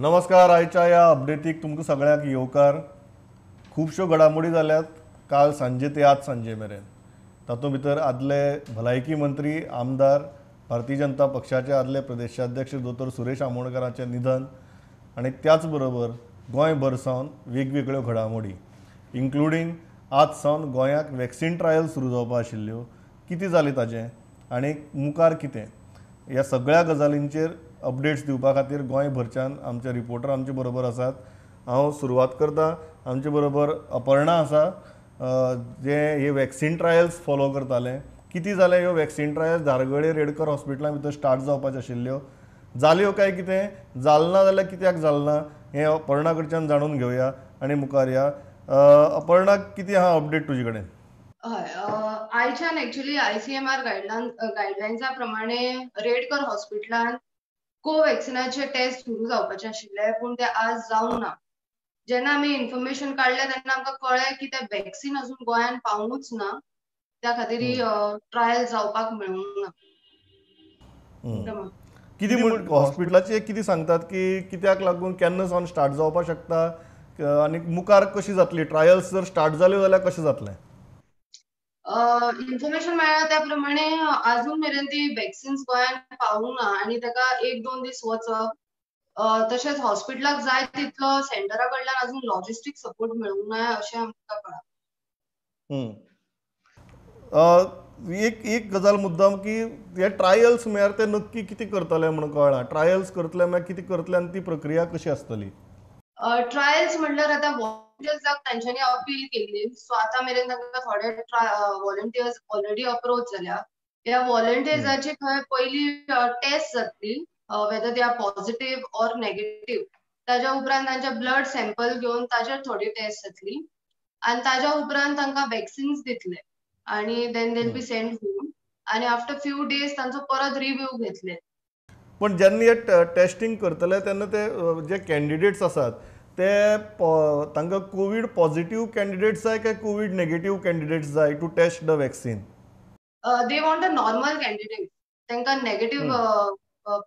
नमस्कार. आयच्या या अपडेटीक तुमकां सगळ्यांक येवकार. खुबश्यो घडामोडी जाल्यात काल सांजे ते आज सांजे मेरेन. तातूंत भितर आदले भलायकी मंत्री आमदार भारतीय जनता पक्षाचे आदले प्रदेशाध्यक्ष दोतोर सुरेश आमोणकरांचें निधन आनी त्याच बरोबर गोंयभर सावन वेगवेगळ्यो घडामोडी इन्क्लुडींग आज सावन गोंयांत वॅक्सीन ट्रायल सुरू जावपा आशिल्ल्यो, कितें जालें ताजें आनी मुखार कितें, ह्या सगळ्या गजालींचेर अपडेट्स दिवपा खातीर गोंयभरच्यान आमचे रिपोर्टर आमचे बरोबर आसात. हांव सुरवात करतां. आमचे बरोबर अपर्णा आसा, जे हे वॅक्सीन ट्रायल्स फॉलो करताले. कितें जालें ह्यो वॅक्सीन ट्रायल्स धारगळे रेडकर हॉस्पिटला भितर स्टार्ट जावपाच्यो आशिल्ल्यो, जाल्यो काय कितें, जालना जाल्यार कित्याक जालना हें अपर्णा कडच्यान जाणून घेवया आनी मुखार या. अपर्णा, कितें आहा अपडेट तुजे कडेन? हय, आयच्यान एक्चुअली ICMR गायडलायन्सा प्रमाणे रेडकर हॉस्पिटलान कोव्हॅक्सिनाचे टेस्ट सुरू जावपाचे आशिल्ले, पूण ते आज जावंक ना. जेन्ना आमी इन्फॉर्मेशन काडलें तेन्ना आमकां कळ्ळें की ते वॅक्सीन अजून गोंयान पावूंकच ना, त्या खातीर ही ट्रायल जावपाक मेळूंक ना. कितें म्हण हॉस्पिटलाचे कितें सांगतात की कित्याक लागून केन्ना सावन स्टार्ट जावपाक शकता आनी मुखार कशी जातली ट्रायल्स? जर स्टार्ट जाल्यो जाल्यार कशें जातलें? इन्फॉर्मेशन मेळ्ळा त्या प्रमाणे अजून मेरेन ती वॅक्सिन्स गोंयान पावूंक ना आनी ताका 1-2 दीस वचप. तशेंच हॉस्पिटलाक जाय तितलो सेंटरा कडल्यान अजून लॉजिस्टीक सपोर्ट मेळूंक ना अशें आमकां कळ्ळां. एक गजाल मुद्दाम की हे ट्रायल्स म्हळ्यार ते नक्की कितें करतले म्हणून कळना. ट्रायल्स करतले मागीर कितें करतले आनी ती प्रक्रिया कशी आसतली? ट्रायल्स म्हणल्यार आतां व्हॉलंटियर्साक तांच्यांनी अपील केल्ली, सो आतां मेरेन तांकां थोडे व्हॉलंटियर्स ऑलरेडी अप्रोच जाल्या. ह्या व्हॉलंटियर्साची थंय पयली टेस्ट जातली, whether they are positive or negative. ताच्या उपरांत तांचे ब्लड सॅम्पल घेवन ताचेर थोडी टेस्ट जातली आनी ताच्या उपरांत तांकां वॅक्सिन्स दितले आनी then they will be send home आनी आफ्टर फ्यू डेज तांचो परत रिव्ह्यू घेतले. पण जेन्ना हे टेस्टिंग करतले तेन्ना ते जे कॅन्डिडेट्स आसात ते तांकां कोवीड पॉझिटिव्ह कॅन्डिडेट्स जाय काय कोवीड नेगेटिव्ह कॅन्डिडेट्स जाय to test the vaccine? They want a normal candidate. तांकां नेगेटिव्ह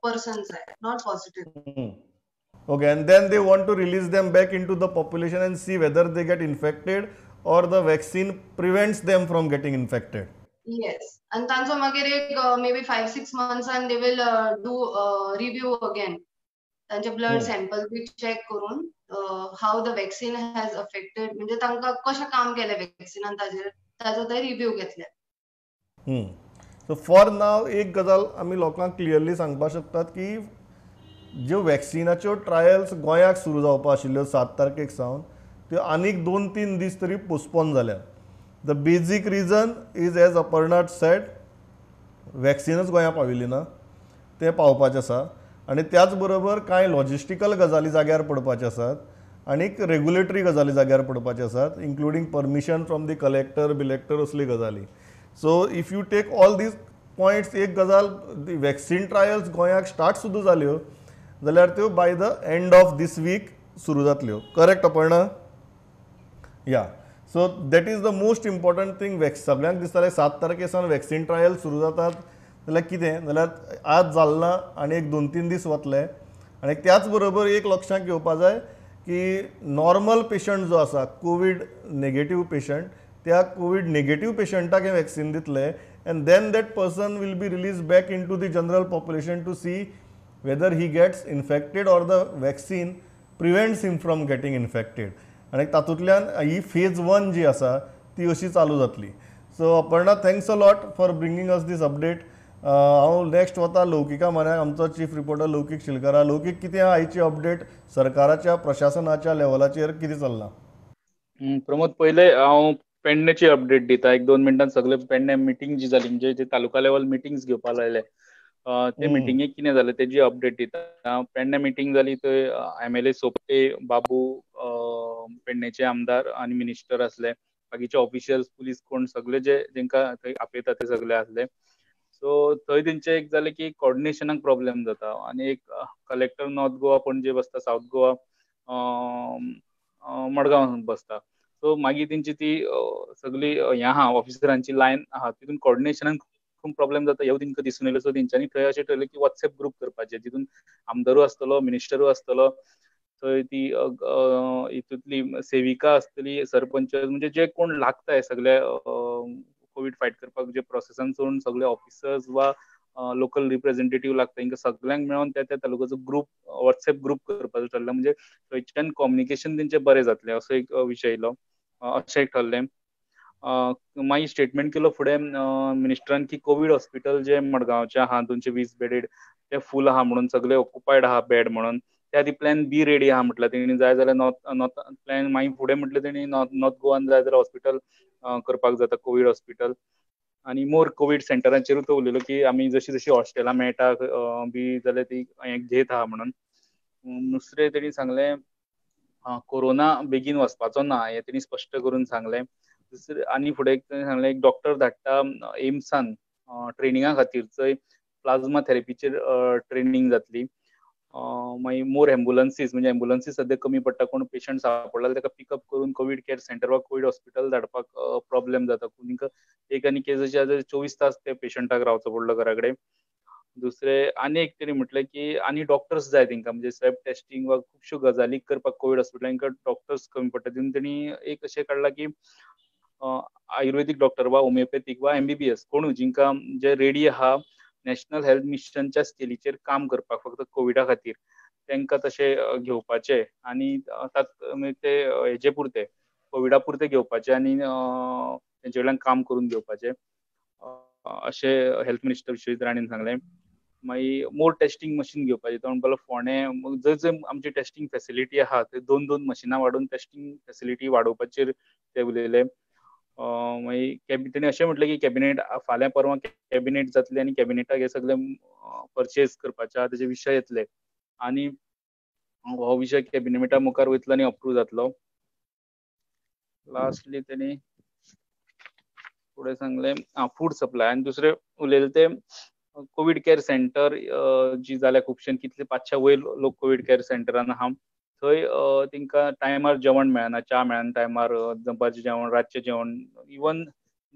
पर्सन जाय, not positive. Okay, and then they want to release them back into the population and see whether they get infected or the vaccine prevents them from getting infected. Yes, and तांचो मागीर एक maybe 5-6 months and they will do review again. तांचे blood sample बी check करून how the vaccine has affected, म्हणजे तांकां कशें काम केलें वॅक्सिनान ताजो ते रिव्ह्यू घेतले. सो फॉर नाव एक गजाल आमी लोकांक क्लियरली सांगपाक शकतात की ज्यो वॅक्सिनाच्यो ट्रायल्स गोंयाक सुरू जावपा आशिल्ल्यो 7 तारखेक सावन, त्यो आनीक 2-3 दीस तरी पोस्टपोन जाल्या. The basic reason is as Aparna said, वॅक्सिनच गोंया पाविल्ली ना, ते पावपाचें आसा आनी त्याच बरोबर कांय लॉजिस्टिकल गजाली जाग्यार पडपाच्यो आसात आनीक रेग्युलेटरी गजाली जाग्यार पडपाच्यो आसात, including permission from the collector बिलेक्टर असली गजाली. So if you take all these points, एक गजाल, दी वॅक्सीन ट्रायल्स गोंयाक स्टार्ट सुद्दां जाल्यो जाल्यार त्यो by the end of this week सुरू जातल्यो. Correct Aparna? Yeah. So that is the most important thing. सगळ्यांक दिसतालें 7 तारखे सावन वॅक्सीन ट्रायल सुरू जातात जाल्यार कितें, जाल्यार आज जालना आनी एक 2-3 दीस वतले. आनी त्याच बरोबर एक लक्षांत घेवपा जाय की नॉर्मल पेशंट जो आसा, कोवीड नेगेटीव पेशंट, त्या कोवीड नेगेटीव पेशंटाक हे वॅक्सीन दितले and then that person will be release back into the general population to see whether he gets infected or the vaccine prevents him from getting infected. आणि तातूंतल्यान ही phase 1 जी आसा ती अशी चालू जातली. So Aparna, thanks a lot for bringing us this update. हांव next वता लौकिका म्हऱ्याक, आमचो चीफ रिपोर्टर लौकीक शिलकारा. लौकीक, कितें आहा आयची अपडेट? सरकाराच्या प्रशासनाच्या लेवलाचेर कितें चल्लां? प्रमोद, पयले हांव पेडणेची अपडेट दिता. 1-2 मिनटान सगळे पेडणे मिटींग जी जाली, म्हणजे जे तालुका लेवल मिटींग्स घेवपा लायले, ते मिटींगेक कितें जालें तेजी अपडेट दिता. पेडणे मिटींग जाली, थंय MLA सोपटे बाबू, पेडणेचे आमदार आनी मिनिस्टर आसले, बाकीचे ऑफिशियल्स, पुलीस, कोण सगळे जे जेंकां थंय आपयता ते सगळे आसले. सो थंय तेंचे एक जालें की कॉर्डिनेशनाक प्रॉब्लेम जाता आनी एक कलेक्टर नॉर्थ गोवा पणजे बसता, साऊथ गोवा मडगांव बसता. सो मागीर तेंची ती सगळी हें आहा, ऑफिसरांची लायन आहा, तितून कॉर्डिनेशनाक खूब प्रॉब्लेम जाता ह्यो तेंकां दिसून येयलो. सो तेंच्यांनी थंय अशें ठरयलें की WhatsApp ग्रूप करपाचे, जितून आमदारूय आसतलो, मिनिस्टरूय आसतलो थंय ती हितूंतली सेविका आसतली, सरपंच म्हणजे जे कोण लागताय सगळे कोविड फायट करपाक जे प्रोसेसान सगळे ऑफिसर्स वा लोकल रिप्रेझेंटेटिव्ह लागता तांकां सगळ्यांक मेळोन त्या तालुक्याचो ग्रुप व्हॉट्सएप ग्रुप करपाचो ठरला म्हणजे थंयच्यान कम्युनिकेशन तेंचें बरें जातलें असो एक विशय येयलो अशें एक ठरलें. मागीर स्टेटमेंट केलो फुडें मिनिस्टरान की कोविड हॉस्पिटल जे मडगांवचे आहा 220 बेडेड ते फूल आहा म्हणून सगळे ऑक्युपायड आहा बेड म्हणून त्या आधी प्लॅन बी रेडी आहा म्हटलं तेणी जाय जाल्यार नॉर्थ प्लॅन मागीर फुडें म्हटलें तेणी नॉर्थ गोवान जाय जाल्यार हॉस्पिटल करपाक जाता कोविड हॉस्पिटल आनी मोर कोविड सेंटरांचेरूच तो उलयलो की आमी जशी जशी हॉस्टेलां मेळटा बी जाल्यार ती घेत आहा म्हणून. दुसरें तेणी सांगलें कोरोना बेगीन वचपाचो ना हें तेणी स्पश्ट करून सांगलें. आनी फुडें सांगलें एक डॉक्टर धाडटा एम्सान ट्रेनिंगा खातीर चंय प्लाझ्मा थेरपीचेर ट्रेनिंग जातली. मागीर मोर एम्बुलन्सीस म्हणजे एम्बुलन्सीस सद्या कमी पडटा कोण पेशंट सांपडला ताका पिकअप करून कोविड केअर सेंटर वा कोविड हॉस्पिटल धाडपाक प्रॉब्लेम जाता तांकां एक आनी केस अशी आसा 24 तास त्या पेशंटाक रावचो पडलो घरा कडेन. दुसरें आनी एक तरी म्हटलें की आनी डॉक्टर्स जाय तांकां म्हणजे स्वॅब टेस्टिंग वा खुबश्यो गजाली करपाक कोविड हॉस्पिटलांत तांकां डॉक्टर्स कमी पडटा तेन्ना तेणी एक अशें काडलां की आयुर्वेदीक डॉक्टर वा होमिओपॅथीक वा एमबीबीएस कोणूय जिंकां जे रेडी आहा नॅशनल हेल्थ मिशनच्या स्केलीचेर काम करपाक फक्त कोविडा खातीर तांकां तशें घेवपाचे आनी ते हेजे पुरते कोविडा पुरते घेवपाचे आनी तेंचे कडल्यान काम करून घेवपाचें अशें हेल्थ मिनिस्टर विश्वजीत राणेन सांगलें. मागीर मोर टेस्टिंग मशीन घेवपाचें तो म्हणपाक लागलो फोंड्यां जंय जंय आमची टेस्टिंग फेसिलिटी आहा थंय 2-2 मशिनां वाडोवन टेस्टिंग फेसिलिटी वाडोवपाचेर ते उलयले. मागीर तेणी अशें म्हटलें की कॅबिनेट फाल्यां परवां कॅबिनेट जातलें आनी कॅबिनेटाक हे सगळें परचेज करपाचे तेजे विशय येतले आनी हो विशय कॅबिनेटा मुखार वयतलो आनी अप्रूव जातलो. लास्टली तेणी फुडें सांगलें फूड सप्लाय आनी दुसरें उलयलें ते कोविड केअर सेंटर जी जाल्या खुबशे कितले 500 वयर लोक कोविड केअर सेंटरान आहा थंय तांकां टायमार जेवण मेळना च्या मेळना टायमार दनपारचें जेवण रातचें जेवण इवन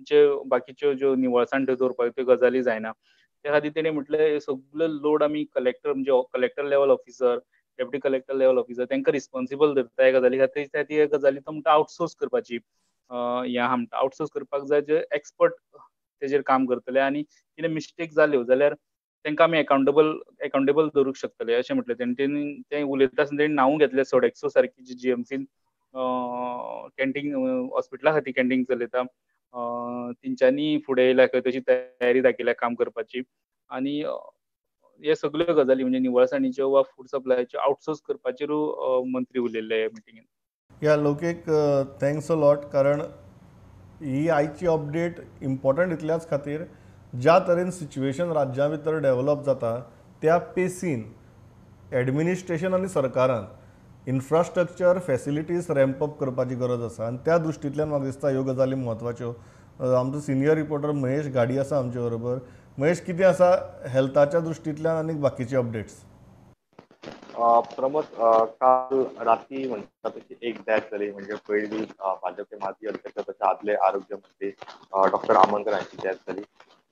जे बाकीच्यो ज्यो निवळसाण थंय दवरपाक त्यो गजाली जायना त्या खातीर तेणी म्हटलें सगळो लोड आमी कलेक्टर म्हणजे collector level officer deputy collector level officer तांकां रिस्पॉन्सिबल धरता ह्या गजाली खातीर ह्या गजाली तो म्हणटा आउटसोर्स करपाची हें आहा म्हणटा आउटसोर्स करपाक जाय जे एक्सपर्ट तेजेर काम करतले आनी कितें मिस्टेक जाल्यो जाल्यार तांकां आमी अकाउंटेबल दवरूंक शकतले अशें म्हटलें तेणी तें उलयता आसतना तेणी नांवूय घेतलें सोडेक्सो सारकी जी जीएमसीन कॅन्टीन हॉस्पिटला खातीर कॅन्टीन चलयता तेंच्यांनी फुडें येयल्या खंय तशी तयारी दाखयल्या काम करपाची आनी हे सगळ्यो गजाली म्हणजे निवळसाणीच्यो वा फूड सप्लायाच्यो आउटसोर्स करपाचेरूय मंत्री उलयल्ले ह्या मिटिंगेन. या लोकेक थँक्स अ लॉट कारण ही आयची अपडेट इम्पॉर्टंट इतल्याच खातीर ज्या तरेन सिच्युएशन राज्या भितर डेव्हलप जाता त्या पेसीन एडमिनिस्ट्रेशन आनी सरकारान इन्फ्रास्ट्रक्चर फेसिलिटीज रॅम्प अप करपाची गरज आसा आनी त्या दृश्टींतल्यान म्हाका दिसता ह्यो गजाली म्हत्वाच्यो. आमचो सिनियर रिपोर्टर महेश गाडी आसा आमचे बरोबर. महेश कितें आसा हेल्थाच्या दृश्टींतल्यान आनी बाकीचे अपडेट्स? प्रमोद काल राती म्हणटा तशी एक डेथ जाली म्हणजे पयली भाजपचे माजी अध्यक्ष तशें आदले आरोग्य मंत्री डॉक्टर आमोणकर हांची डेथ जाली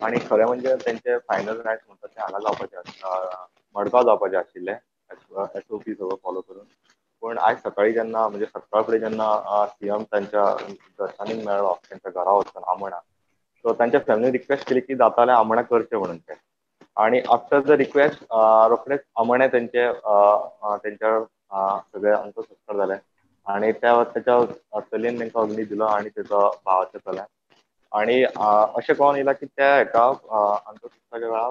आनी खरें म्हणजे तेंचे फायनल रायट्स म्हणटा ते हांगा जावपाचे मडगांव जावपाचे आशिल्ले SOP सगळो फॉलो करून पूण आयज सकाळी जेन्ना म्हणजे सकाळ फुडें जेन्ना सीएम तांच्या दर्शनाक मेळ्ळो तांच्या घरा वचून आमोणा सो तांच्या फॅमिली रिक्वेस्ट केली की जाता जाल्यार आमोणा करचें म्हणून ते आणि आफ्टर द रिक्वेस्ट रोखडेच आमणे तेंचे तेंच्या सगळे अंत्यसंस्कार जाले आणि त्याच्या चलयेन तांकां अग्नी दिलो आणि तेजो भावाच्या चल्यान आणि अशें कळोन येयला की त्या हेका अंत्यसंस्काराच्या वेळार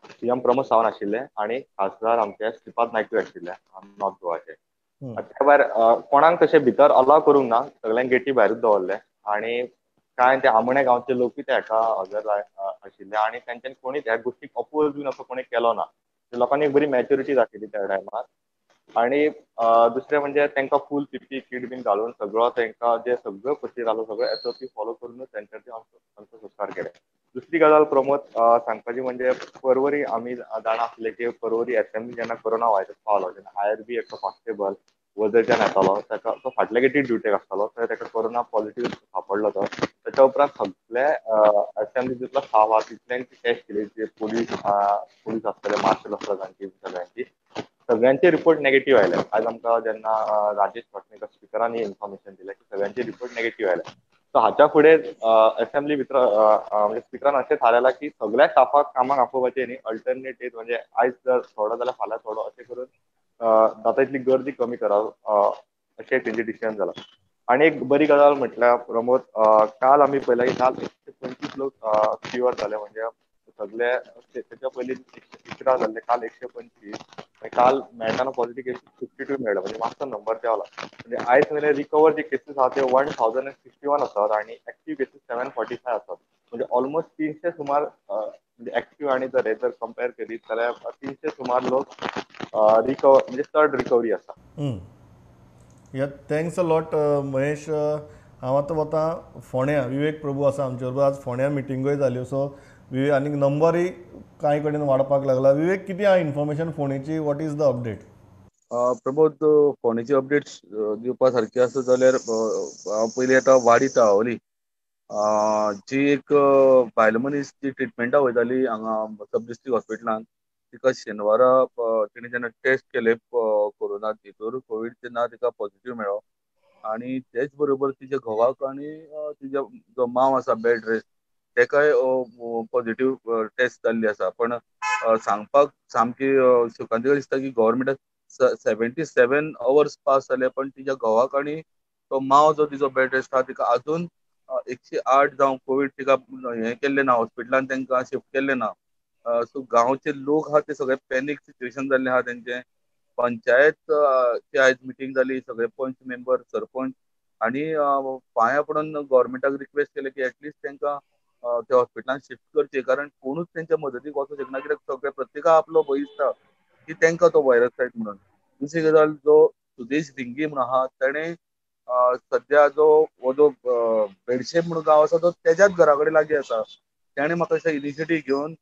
सीएम प्रमोद सावंत आशिल्ले आणि खासदार आमचे श्रीपाद नायकूय आशिल्ले नॉर्थ गोवाचे. त्या भायर कोणाक तशें भितर अलाव करूंक ना सगळ्यांक गेटी भायरूच दवरले आणि काय ते आमणे गांवचे लोकूय त्या हेका हजर आशिल्ले आणि तांच्यांनी कोणीच ह्या गोष्टीक अपोज बीन असो कोणी केलो ना. लोकांनी बरी मॅच्युरिटी दाखयली त्या टायमार आणि दुसरें म्हणजे तांकां फूल PPE किट बीन घालून सगळो तांकां जे सगळो प्रोसिजर आलो सगळो SOP फॉलो करूनच तेंच्यांनी अंत्यसंस्कार केले. दुसरी गजाल प्रमोद सांगपाची म्हणजे परवरी आमी जाणा आसले की परवरी SMB जेन्ना कोरोना व्हायरस पावलो तेन्ना IRB एक कॉन्स्टेबल वजयच्यान येतालो ताका तो फाटल्या गेटीर ड्युटेक आसतालो थंय ताका कोरोना पॉझिटिव्ह सापडलो तो त्याच्या उपरांत सगळे SMB जितलो स्टाफ आहा तितल्यांची टेस्ट केली जे पोलीस आसतले मार्शल आसतले तांची सगळ्यांची सगळ्यांचे रिपोर्ट नेगेटिव्ह आयले. आज आमकां जेन्ना राजेश भटनेकर स्पिकरांनी इन्फॉर्मेशन दिलें की सगळ्यांचे रिपोर्ट नेगेटिव्ह आयले. सो हाच्या फुडें असेंब्ली भितर म्हणजे स्पिकरान अशें थारायलां की सगळ्या स्टाफाक कामाक आपोवपाचें न्ही, अल्टरनेट डेज म्हणजे आयज जर थोडो जाल्यार फाल्यां थोडो अशें करून जाता तितली गर्दी कमी करात अशें तेंचें डिसिजन जालां. आनी एक बरी गजाल म्हटल्यार प्रमोद, काल आमी पळयलां की काल 125 लोक क्युअर जाले. म्हणजे सगळे तेच्या पयलीं 11 जाल्ले, काल 125. काल मेळटाना पॉझिटिव्ह केसीस 52 मेळ्ळा, म्हणजे मातसो नंबर देंवला. म्हणजे आयज मेरेन रिकवर जे केसीस आहा ते 1061 आसात आणि एक्टीव केसीस 745 आसात. म्हणजे ऑलमोस्ट 300 सुमार म्हणजे एक्टीव आणि जर कंपेअर केलीत जाल्यार 300 सुमार लोक रिकवर म्हणजे चड रिकवरी आसा. या थँक्स अ लॉट महेश. हांव आतां वतां फोंड्या. विवेक प्रभू आसा आमचे बरोबर. आज फोंड्या मिटिंगूय जाल्यो, सो आनीक नंबरूय कांय कडेन वाडपाक लागला. विवेक, कितें आहा इन्फॉर्मेशन फोंडेची? What is the update? Pramod, फोंडेची अपडेट्स दिवपा सारखी आसा जाल्यार हांव पयलीं आतां वाडी ताळावली जी एक बायल मनीस जी ट्रिटमेंटाक वयताली हांगा सब डिस्ट्रिक्ट हॉस्पिटलांत, तिका शेनवारा तिणें जेन्ना टेस्ट केले कोरोना हितूर कोवीड, तेन्ना तिका पॉझिटिव्ह मेळ्ळो. आणि तेच बरोबर तिच्या घोवाक आणि तिच्या जो मांव आसा बेड रेस्ट तेकाय पॉझिटिव्ह टेस्ट जाल्ली आसा. पण सांगपाक सामकी सुखांती दिसता की गव्हर्मेंटाक 77 अवर्स पास जाले, पण तिच्या घोवाक आणि तो मांव जो तिचो बेड रेस्ट आहा तिका अजून 108 जावं कोवीड तिका हें केल्लें ना, हॉस्पिटलांत तांकां शिफ्ट केल्लें ना. सो गांवचे लोक आहा ते सगळे पॅनीक सिच्युएशन जाल्लें आहा तेंचें. पंचायत ची आयज मिटींग जाली, सगळे पंच मेंबर, सरपंच आणि पांया पडून गव्हर्मेंटाक रिक्वेस्ट केले की एटलिस्ट तांकां त्या हॉस्पिटलांत शिफ्ट करचे, कारण कोणूच तेंच्या मदतीक वचूंक शकना, कित्याक सगळे प्रत्येका आपलो भंय दिसता की तांकां तो व्हायरस जायत म्हणून. दुसरी गजाल, जो सुदेश ढिंगी म्हणून आहा ताणें सध्या जो बेडशेम म्हणून गांव आसा तो तेज्याच घरा कडेन लागीं आसा. ताणें म्हाका अशें इनिशिएटीव घेवन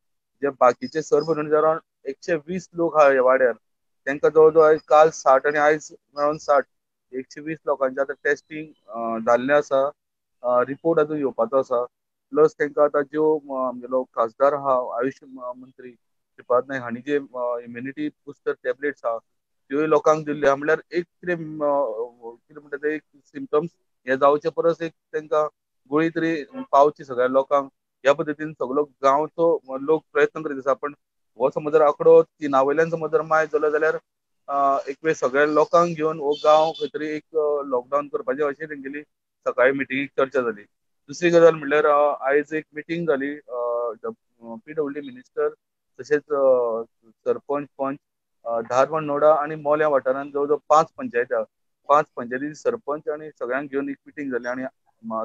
जे बाकीचे सरभरणी अरावंड 120 लोक आहा ह्या वाड्यार, तांकां जवळ जवळ काल 60 आणि आयज मेळोन 60 120 लोकांचे आतां टेस्टिंग जाल्लें आसा. रिपोर्ट अजून येवपाचो आसा. प्लस तांकां आतां ज्यो आमगेलो खासदार आहा आयुष मंत्री श्रीपाद नायक हांणी जे इम्युनिटी बुस्टर टॅबलेट्स आहा त्योय लोकांक दिल्ल्यो. म्हळ्यार एक कितें म्हणटा ते एक सिम्पटम्स हे जावचे परस एक तांकां गुळी तरी पावची सगळ्या लोकांक, ह्या पद्दतीन सगळो गांवचो लोक प्रयत्न करीत आसा. पण हो समज जर आंकडो 3 वयल्यान समज जर मायज जालो जाल्यार एक वेळ सगळ्या लोकांक घेवन हो गांव खंय तरी एक लॉकडावन करपाचें अशें तेंगेली सकाळी मिटिंगेक चर्चा जाली. दुसरी गजाल म्हणल्यार आयज एक मिटींग जाली PWD मिनिस्टर तशेंच सरपंच पंच धारबांदोडा आणि मोल्या वाठारांत जवळ जवळ 5 पंचायती आहा. 5 पंचायती सरपंच आणि सगळ्यांक घेवन एक मिटींग जाली. आणि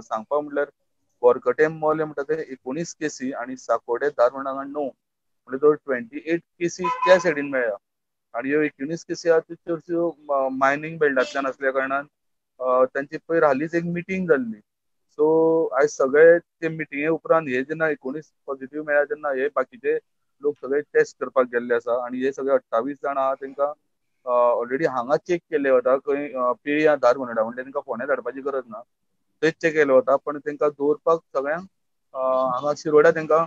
सांगपाक म्हटल्यार बोरकटे मोले म्हणटा ते 19 केसी आणि साकोडे धारबांदोडा हांगा 9 म्हणजे जवळ 28 केसी त्या सायडीन मेळ्ळ्या. आणि ह्यो 19 केसी आहा त्यो चडश्यो मायनींग बेल्टांतल्यान आसल्या कारणान तांची पयर हालींच एक मिटींग जाल्ली. सो आयज सगळे ते मिटिंगे उपरांत हे जेन्ना 19 पॉझिटिव्ह मेळ्ळा तेन्ना हे बाकीचे लोक सगळे टेस्ट करपाक गेल्ले आसा. आणि हे सगळे 28 जाण आहा तांकां ऑलरेडी हांगा चेक केल्ले वता. खंय पेळी या धारबांदोडा म्हणजे तांकां फोंड्या धाडपाची गरज ना, थंयच चेक केल्ले वता. पण तांकां दवरपाक सगळ्यांक हांगा शिरोड्या तांकां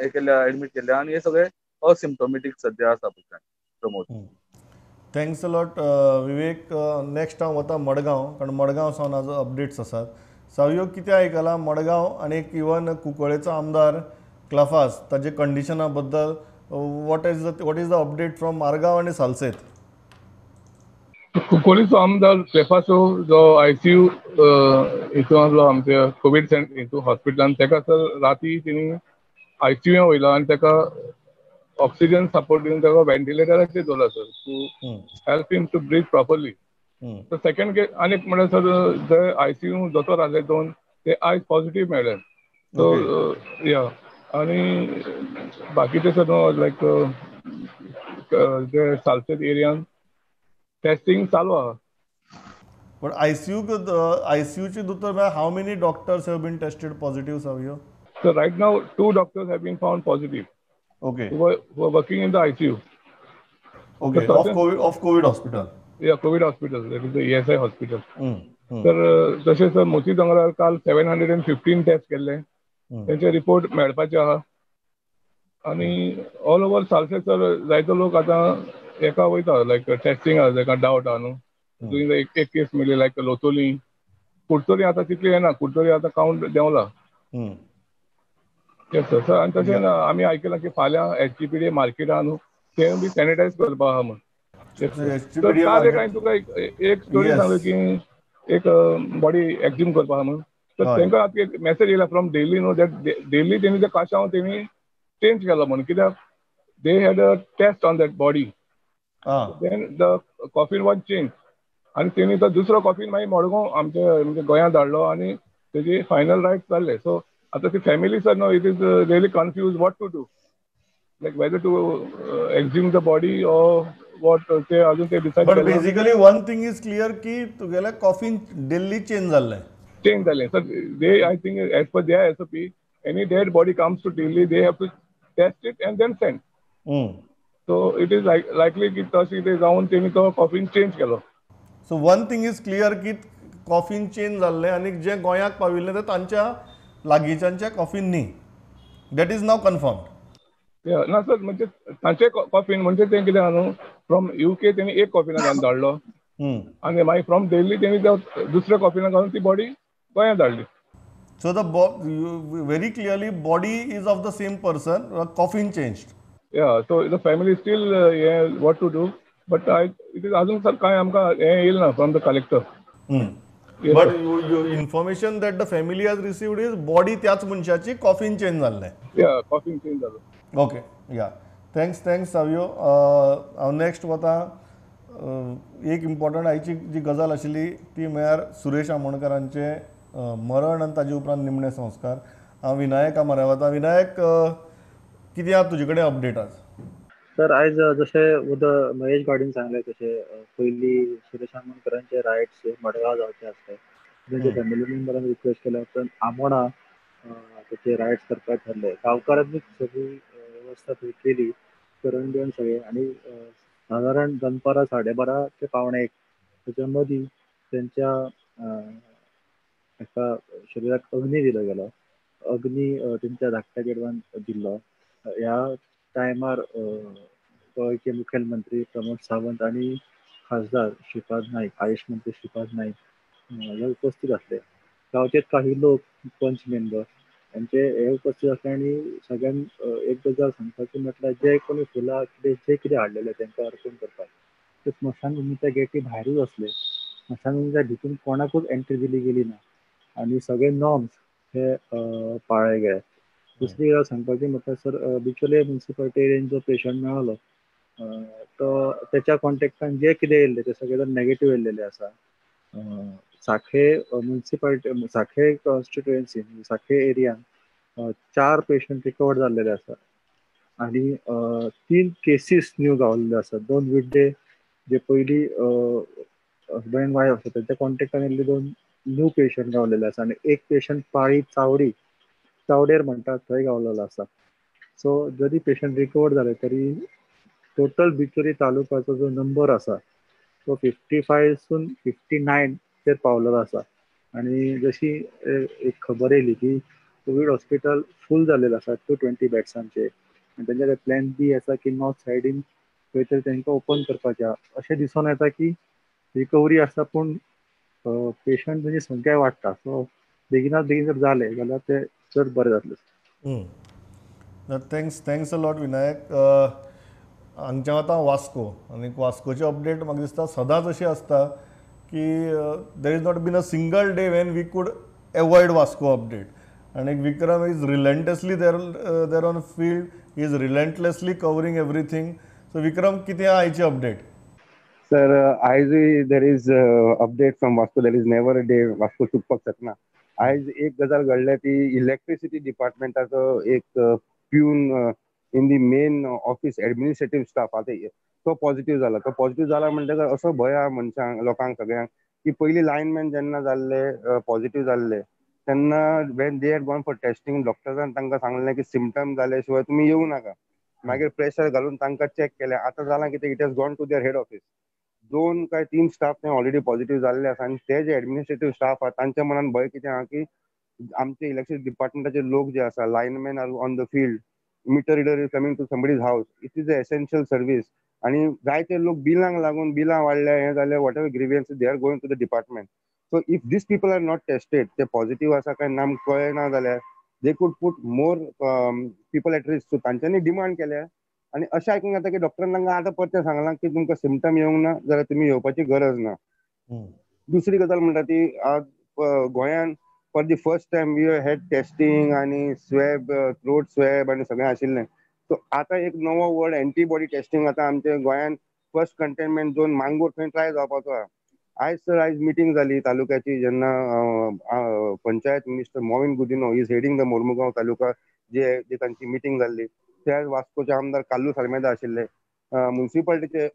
हे केल्ल्या एडमीट केल्ल्या. आणि हे सगळे असिम्प्टोमॅटीक सध्या आसा Pramod. Thanks a lot Vivek. Next हांव वता मडगांव, कारण मडगांव सावन आज अपडेट्स आसात. सहयोग कितें आयकलां मडगांव आनी इवन कुंकळ्ळेचो आमदार क्लफास ताजे कंडिशना बद्दल what is the update from Margao आनी सालसेत? कुंकळ्ळेचो आमदार क्लेफासो जो ICU हितून आसलो आमच्या कोवीड हितून हॉस्पिटलांत, ताका सर राती तेणी ICU वयला आनी ताका ऑक्सिजन सपोर्ट दिवन ताका वेंटिलेटराचेर दवरला sir, to help him to breathe properly. तर सेकंड केस आनीक म्हणल्यार सर जे ICU दोतोर आसले 2 ते आयज पॉझिटिव्ह मेळ्ळे. सो या आनी बाकीचे सर लायक जे सालसेत एरियान टेस्टिंग चालू आहा. बट ICUचे दोतोर म्हळ्यार how many doctors have been tested positive Savio? So right now 2 doctors have been found positive. Okay. Who are working in the ICU. Okay. Of COVID hospital. Yeah, COVID hospital. That is the ESI hospital. तर तशें sir मोती दोंगरार काल 715 taste केल्ले. तेंचे report मेळपाचे आहा. आनी all over Salcete sir जायतो लोक आतां एका वयता लायक टेस्टिंग आहा जाका डावट आहा न्हू तितून एक केस मेळ्ळी लायक लोतोली कुडचोरी आतां तितली येना कुडचोरी आतां कावंट देंवला येस सर आनी तशें आमी आयकलां की फाल्यां HCPDA मार्केट आहा न्हू तें बी सॅनिटायज करपा आहा म्हण तर HCPDA काल एक market- हांवें तुका एक स्टोरी Yes. सांगली की एक बॉडी एक्झ्यूम करपा आहा म्हण तर हय. तांकां आतां एक मॅसेज येयला फ्रॉम दिल्ली न्हू दॅट दिल्ली तेणी तें काशाव तेणी चेंज केलो म्हण कित्याक they had a test on that body आं then the coffin was change आनी तेणी तो दुसरो कॉफीन मागीर मडगांव आमच्या म्हणजे गोंयांत धाडलो आनी तेजी फायनल रायट्स जाल्ले सो आतां ती family sir no it is really confuse what to do like whether to exhume the body or what ते अजून ते डिसायड बट केलें basically one thing is clear की तुगेलें कॉफीन दिल्ली चेंज जाल्लें चेंज जालें sir they I think as per their SOP any dead body comes to Delhi they have to test it and then send so it is likely की तशें ते जावन तेणी तो कॉफीन चेंज केलो so one thing is clear की कॉफीन change जाल्लें आनी जें गोंयांत पाविल्लें तें तांच्या लागींच्यांच्या कॉफीन न्ही दॅट इज नाव कन्फर्म ना सर म्हणजे तांचे कॉफीन म्हणजे तें कितें आहा न्हू फ्रॉम UK तेणी एक कॉफिना घालून धाडलो आनी मागीर फ्रॉम दिल्ली तेणी दुसऱ्या कॉफिना घालून ती बॉडी गोंयांत धाडली so the very clearly body is of the same person coffin changed yeah so the family still हे what to do but it is अजून सर कांय आमकां हें येयलें ना from the collector but information that the family has received is body त्याच मनशाची coffin change जाल्लें या कॉफीन चेंज जालो ओके या थँक्स सावियो हांव नेक्स्ट वता एक इम्पॉर्टंट आयची जी गजाल आशिल्ली ती म्हळ्यार सुरेश आमोणकरांचें मरण आनी ताजे उपरांत निमणे संस्कार हांव विनायक आमारे वता विनायक कितें आहा तुजे कडेन अपडेट आज सर आयज जशें महेश गाडीन सांगलें तशें पयलीं सुरेश आमोणकरांचे रायट्स मडगांव जावचे आसले तेंचे फॅमिली मेंबरान रिक्वेस्ट केल्या उपरांत आमोणा तेचे रायट्स करपाक थारले गांवकारांनीच सगळी वेवस्था थंय केली करंडीयन सगळे आनी सादारण दनपारां 12:30 ते 1:45 तेच्या मदीं तेंच्या एका शरिराक अग्नी दिलो गेलो अग्नी तेंच्या धाकट्या चेडवान दिल्लो ह्या टायमार गोंयचे मुखेलमंत्री प्रमोद सावंत आनी खासदार श्रीपाद नाईक आयुष मंत्री श्रीपाद नाईक हे उपस्थित आसले गांवचेच काही लोक पंच मेंबर यांचे हे उपस्थित आसले आनी सगळ्यान एक गजाल सांगपाची म्हटल्यार जे कोणी फुलां जे कितें हाडलेले तांकां अर्पण करपाक ते स्मशानभुमीच्या गेटी भायरूच आसले स्मशानभुमीच्या भितून कोणाकूच एंट्री दिली गेली ना आनी सगळे नॉर्म्स हे पाळले गेले दुसरी गजाल सांगपाची म्हटल्यार सर बिचोले म्युन्सिपालिटी एरियेन जो पेशंट मेळ्ळो तो त्याच्या कॉन्टेक्टान जे कितें येयल्ले ते सगळे जण नेगेटीव येयल्लेले आसा साखे म्युन्सिपालिटी साखे कॉन्स्टिट्युएन्सी साखे एरियान 4 पेशंट रिकवर जाल्लेले आसा आनी 3 केसीस न्यू गावल्ले आसा 2 विड्डे जे पयलीं हजबंड एंड वायफ आसा त्यांच्या कॉन्टेक्टान येयल्ले 2 न्यू पेशंट गावलेले आसा आनी एक पेशंट पाळी चावडेर म्हणटा थंय गावलेलो आसा सो जरी पेशंट रिकवर जाले तरी टोटल बिचोली तालुक्याचो जो नंबर आसा तो 55 सून 59 चेर पावलेलो आसा आनी जशी एक खबर येयली की कोवीड हॉस्पिटल फूल जाल्लेलो आसा 220 बेड्सांचे आनी तेंचे प्लॅन बी आसा की नॉर्थ सायडीन खंय तरी तांकां ओपन करपाचें अशें दिसून येता की रिकवरी आसा पूण पेशंटांची संख्या वाडटा सो बेगिनाच बेगीन जर जालें जाल्यार ते चड बरें जातलें थँक्स अ लॉट विनायक हांगच्या वता वास्को आनी वास्कोचे अपडेट म्हाका दिसता सदांच अशें आसता की there is not been a single day when we could avoid Vasco update आनी Vikram is relentlessly there on field is relentlessly covering everything so Vikram कितें आहा आयची update Sir, there is update from Vasco. There is never a day Vasco चुकपाक शकना. आयज एक गजाल घडल्या ती इलेक्ट्रिसिटी डिपार्टमेंटाचो एक peon in the main office administrative staff आता तो पॉझिटिव्ह जाला. तो पॉझिटिव्ह जाला म्हणटकर असो भंय आहा मनशांक लोकांक सगळ्यांक की पयलीं लायनमॅन जेन्ना जाल्ले पॉझिटिव्ह जाल्ले तेन्ना when they had gone for testing डॉक्टरान तांकां सांगलें की सिम्पटम जाले शिवाय तुमी येवं नाका. मागीर प्रेशर घालून तांकां चॅक केलें. आतां जालां कितें it has gone to their head office. 2 काय 3 स्टाफ ते ऑलरेडी पॉझिटिव्ह जाल्ले आसा आनी ते जे एडमिनिस्ट्रेटिव्ह स्टाफ आहा तांच्या मनान भंय कितें आहा की आमचे इलेक्ट्रिसिटी डिपार्टमेंटाचे लोक जे आसा lineman are on the field meter reader is coming to somebody's house. It is a essential service. आणि जायते लोक बिलांक लागून बिलां वाडल्या हे जाल्यार whatever grievance they are going to the department. So if these people are not tested, ते पॉझिटिव्ह आसा काय ना कळना जाल्यार they could put more people at risk. So तांच्यांनी डिमांड केल्या. आणि अशें आयकूंक येता की डॉक्टरान तांकां आतां परते सांगलां की तुमकां सिम्पटम येवंक ना जाल्यार तुमी येवपाची गरज ना. दुसरी गजाल म्हणटा ती आज गोंयान for the first time we had testing आणि स्वॅब, थ्रोट स्वॅब आणि सगळें आशिल्लें. सो आतां एक नवो वर्ड एंटीबॉडी टेस्टिंग आतां आमच्या गोंयान फर्स्ट कंटेनमेंट झोन मांगूर थंय ट्राय जावपाचो आहा. आयज मिटींग जाली तालुक्याची, जेन्ना panchayat minister Mauvin Godinho is heading the Mormugao taluka, जे तांची मिटींग जाल्ली. त्या वास्कोचे आमदार काल्लू सालमेदा आशिल्ले, म्युन्सिपालिटीचे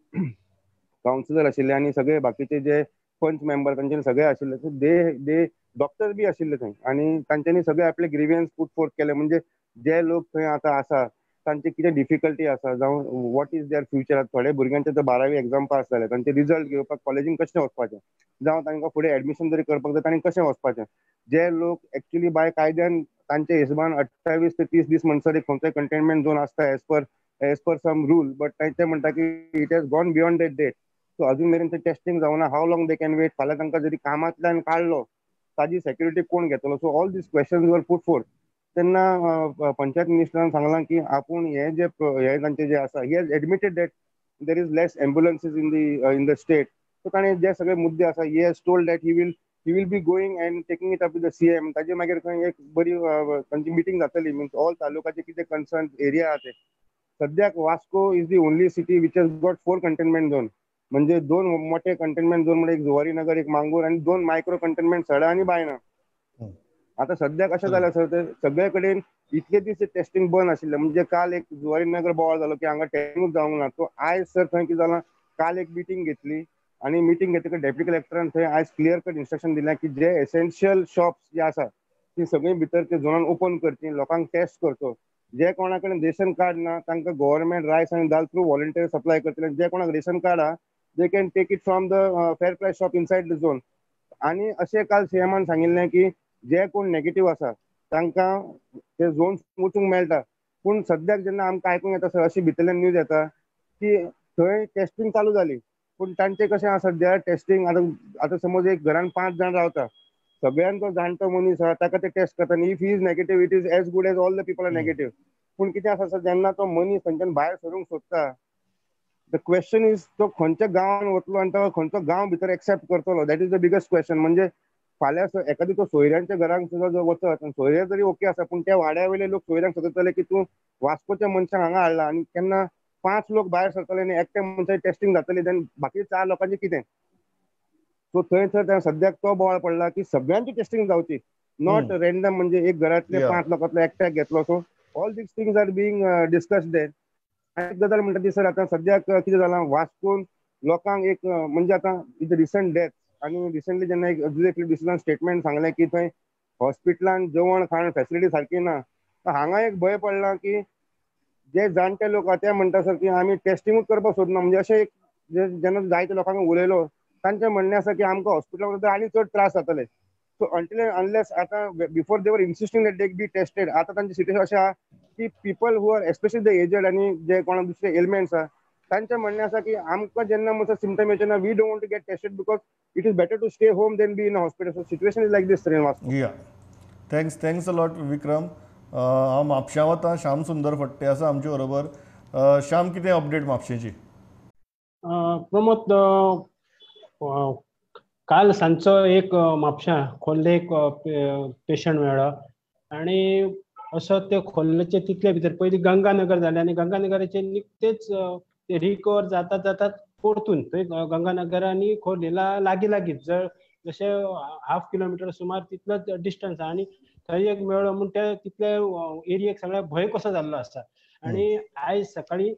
काउन्सिलर आशिल्ले आणि सगळे बाकीचे जे पंच मेंबर तांचे सगळे आशिल्ले. सो दे डॉक्टर बी आशिल्ले थंय आणि तांच्यांनी सगळे आपले ग्रीवियन्स पुट फोर्थ केले. म्हणजे जे लोक थंय आतां आसा तांचे कितें डिफिकल्टी आसा, जावं वॉट इज देअर फ्युचर. थोडे भुरग्यांचे तर 12वी एक्झाम पास जाले, तांचे रिजल्ट घेवपाक कॉलेजीन कशें वचपाचें, जावं तांकां फुडें एडमिशन जरी करपाक जाय तांणी कशें वचपाचें. जे लोक एक्चुअली बाय कायद्यान तांचे हिशोबान 28 ते 30 दीस म्हणसर एक खंयचोय कंटेनमेंट झोन आसता as per some rule, but ते म्हणटा की it has gone beyond that date. So अजून मेरेन ते टेस्टिंग जावना. How long they can wait. फाल्यां तांकां जरी कामांतल्यान काडलो ताजी सेक्युरिटी कोण घेतलो. So all these questions were put forth. तेन्ना पंचायत मिनिस्टरान सांगलां की आपूण हे तांचे जे आसा, he has admitted that there is less ambulances in the state. So ताणें जे सगळे मुद्दे आसा, he has told that he will be going and taking it up with the CM. ताजे मागीर खंय एक बरी तांची मिटींग जातली. मीन्स ऑल तालुकाचे कितें कन्सर्न एरिया आहा ते. सद्याक Vasco is the only city which has got 4 containment zone. म्हणजे 2 मोठे कंटेनमेंट झोन, म्हणजे एक जुवारी नगर, एक मांगूर, आणि 2 मायक्रो कंटेनमेंट सडा आणि बायणा. आता सद्याक अशें जालें सर, ते सगळे कडेन इतले दीस टेस्टिंग बंद आशिल्लें. म्हणजे काल एक जुवारी नगर बोवाळ जालो की हांगा टेस्टिंगूच जावंक ना. तो आयज सर थंय कितें जालां, काल एक मिटींग घेतली आणि मिटींग घेतली डेप्युटी कलेक्टरान थंय आयज क्लियर कट इन्स्ट्रक्शन दिल्या की जे एसेन्शियल शॉप्स जे आसा ती सगळी भितर ते झोनान ओपन करची, लोकांक टेस्ट करचो. जे कोणा कडेन रेशन कार्ड ना तांकां गव्हर्नमेंट रायस आनी दाल थ्रू व्हॉलंटियर सप्लाय करतले. जे कोणाक रेशन कार्ड आहा they can take it from the fair price shop inside the zone. आणि अशें काल CMन सांगिल्लें की जे कोण नेगेटिव्ह आसा तांकां ते झोन वचूंक मेळटा. पूण सद्याक जेन्ना आमकां आयकूंक येता सर, अशी भितरल्यान न्यूज येता की थंय टेस्टिंग चालू जाली, पूण तांचे कशें आसा सद्या टेस्टिंग आतां समज एक घरान 5 जाण रावता, सगळ्यान तो जाणटो मनीस आहा ताका ते टेस्ट करता. If he is negative it is as good as all the people are negative. पूण कितें आसा सर, जेन्ना तो मनीस थंयच्यान भायर सरूंक सोदता, द क्वेश्चन इज तो खंयच्या गांवान वतलो आनी तो खंयचो गांव भितर एक्सेप्ट करतलो. That is the biggest question. म्हणजे फाल्यां एखादी तो सोयऱ्यांच्या घरांक सुद्दां जर वचत आनी सोयरे जरी ओके आसा, पूण त्या वाड्या वयले लोक सोयऱ्यांक सोदतले की तूं वास्कोच्या मनशाक हांगा हाडला, आनी केन्ना 5 लोक भायर सरतले आनी एकट्या मनशाची टेस्टिंग जातली, देन बाकी 4 लोकांचें कितें. सो थंय सर सद्याक तो बोवाळ पडला की सगळ्यांची टेस्टिंग जावची, नॉट रँडम. म्हणजे एक घरातले 5 लोकांतलो एकट्याक घेतलो. So all these things are being discussed there. आनी एक गजाल म्हणटा ती सर, आतां सद्याक कितें जालां वास्कोन लोकांक एक म्हणजे आतां इज रिसंट डेथ, आणि रिसंटली जेन्ना एक डिसिजन स्टेटमेंट सांगलें की थंय हॉस्पिटलान जेवण खाण फॅसिलिटी सारकी ना, हांगा एक भंय पडला की जे जाणटे लोक आहा ते म्हणटा सर की आमी टेस्टिंगूच करपाक सोदना. म्हणजे अशें एक जेन्ना जायते लोकांक उलयलो तांचें म्हणणें आसा की आमकां हॉस्पिटलान वचत आनी चड त्रास जातले. सो अंटील अनलेस आतां बिफोर दे वर insisting that they be tested, आतां तांची सिच्युएशन अशें आहा की people who are especially the aged आनी जे कोणाक दुसरे एलिमेंट्स आहा तांचें म्हणणें आसा की आमकां जेन्ना म्हजो सिम्पटम येचे ना, we don't want to get tested because it is better to stay home then be in hospital. So situation is like this sir in Vasco. Yeah thanks a lot विक्रम. हांव म्हापश्यां वतां. श्याम सुंदर फडते आसा आमचे बरोबर. श्याम, कितें अपडेट म्हापशेंची? प्रमोद, काल सांजचो एक म्हापश्यां खोर्ले एक पेशंट मेळ्ळो, आनी असो ते खोर्लेचे तितले भितर पयलीं गंगानगर जालें, आनी गंगानगराचे निकतेच ते रिकवर जाता जाता परतून थंय गंगानगर आनी खोर्लेला लागींच जशें 1/2 किलोमिटर सुमार तितलोच डिस्टन्स आहा. आनी थंय एक मेळ्ळो म्हूण ते तितले एरियेक सगळ्या भंय कसो जाल्लो आसा. आनी आयज सकाळीं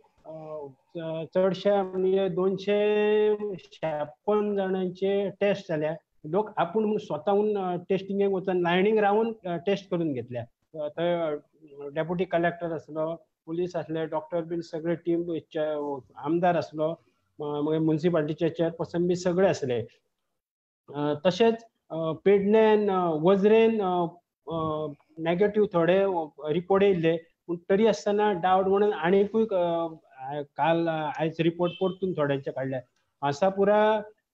चडशे म्हणजे 256 जाणांचे टेस्ट जाल्या. लोक आपूण स्वताहून टेस्टिंगेक वचून लायनीक रावन टेस्ट करून घेतल्या. थंय डेप्युटी कलेक्टर आसलो, पुलीस आसले, डॉक्टर बीन सगळे टीम, आमदार आसलो, मागीर म्युन्सिपालिटीचे चेअरपर्सन बी सगळे आसले. तशेंच पेडण्यान, वजरेन नेगेटिव्ह थोडे रिपोर्ट येयल्ले, पूण तरी आसतना डावट म्हणून आनीकूय काल आयज रिपोर्ट परतून थोड्यांचे काडल्या आसापुरा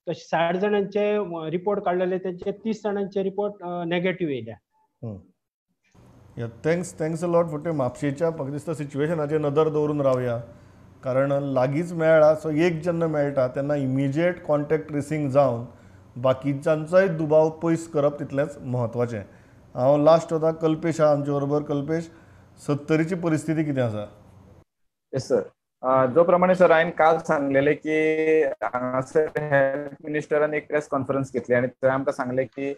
तशे 60 जाणांचे रिपोर्ट काडलेले तेंचे 30 जाणांचे रिपोर्ट नेगेटिव्ह येयल्या. थँक्स अ लॉट फुटे म्हापशेच्या म्हाका दिसता सिच्युएशनाचेर नदर दवरून रावया कारण लागींच मेळ्ळा सो एक जेन्ना मेळटा तेन्ना इमिजिएट कॉन्टॅक्ट ट्रेसिंग जावन बाकीच्यांचोय दुबाव पयस करप तितलेंच म्हत्वाचें. हांव लास्ट वता कल्पेश आहा आमचे बरोबर. कल्पेश, 70ची परिस्थिती कितें आसा? येस सर, जो प्रमाणे सर हांवें काल सांगलेले की हांगासर हेल्थ मिनिस्टरान एक प्रेस कॉन्फरन्स घेतली आनी थंय आमकां सांगले की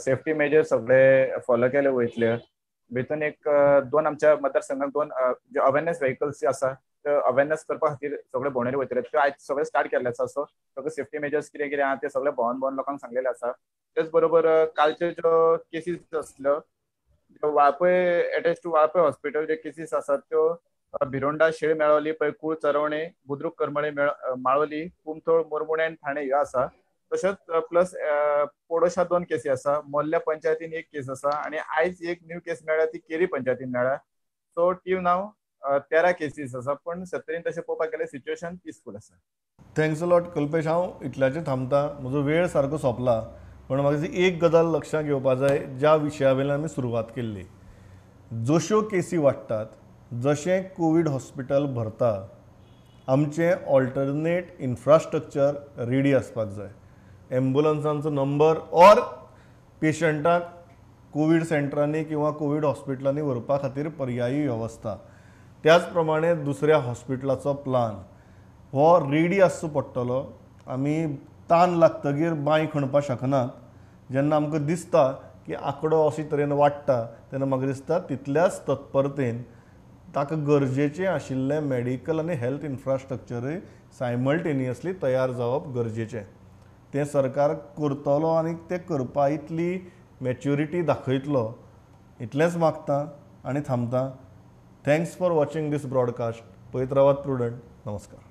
सेफ्टी मेजर सगळे फॉलो केले वयतले. भितून एक 2 आमच्या मतदारसंघात 2 जे अवेरनेस व्हेकल्स जे आसा ते अवेरनेस करपा खातीर सगळे भोंवडेर वयतले. ते आयज सगळे स्टार्ट केल्ले आसा. सो सगळे सेफ्टी मेजर्स कितें कितें आहा ते सगळे भोंवन लोकांक सांगलेले आसा. तेच बरोबर कालच्यो ज्यो केसीस आसल्यो Valpoi attach to Valpoi hospital जे केसीस आसात त्यो भिरोंडा, शेळ मेळवली, पळय कुळ चरवणे, बुद्रुक करमळे, माळवली, कुमथोळ, मुरमुणे आनी ठाणे ह्यो आसा. तशेंच प्लस पोडोशा 2 केसी आसा. मोल्ल्या पंचायतीन 1 केस आसा आनी आयज एक न्यू केस मेळ्ळ्या ती केरी पंचायतीन मेळ्ळ्या. सो टीव नाव 13 केसीस आसा. पण 70 तशें पळोवपाक गेल्यार सिच्युएशन पिसफूल आसा. Thanks a lot Kalpesh. हांव इतल्याचेर थांबता. म्हजो वेळ सारको सोंपला. पण म्हाका एक गजाल लक्षांत घेवपा जाय ज्या विशया वयल्यान आमी सुरवात केल्ली. जश्यो केसी वाडटात, जशें कोवीड हॉस्पिटल भरता, आमचें ऑल्टरनेट इन्फ्रास्ट्रक्चर रेडी आसपाक जाय. एम्बुलन्सांचो नंबर ऑर पेशंटाक कोवीड सेंटरांनी किंवा कोवीड हॉस्पिटलांनी व्हरपा खातीर पर्यायी वेवस्था. त्याच प्रमाणे दुसऱ्या हॉस्पिटलाचो प्लान हो रेडी आसचो पडटलो. आमी तान लागतगीर बांय खणपाक शकनात. जेन्ना आमकां दिसता की आंकडो अशे तरेन वाडटा तेन्ना म्हाका दिसता तितल्याच तत्परतेन ताका गरजेचें आशिल्लें मेडिकल आनी हेल्थ इन्फ्रास्ट्रक्चरूय सायमल्टेनियसली तयार जावप गरजेचें. तें सरकार करतलो आनी तें करपा इतली मॅच्युरिटी दाखयतलो इतलेंच मागतां आनी थांबतां. Thanks for watching this broadcast. पळयत रावात प्रुडंट. नमस्कार.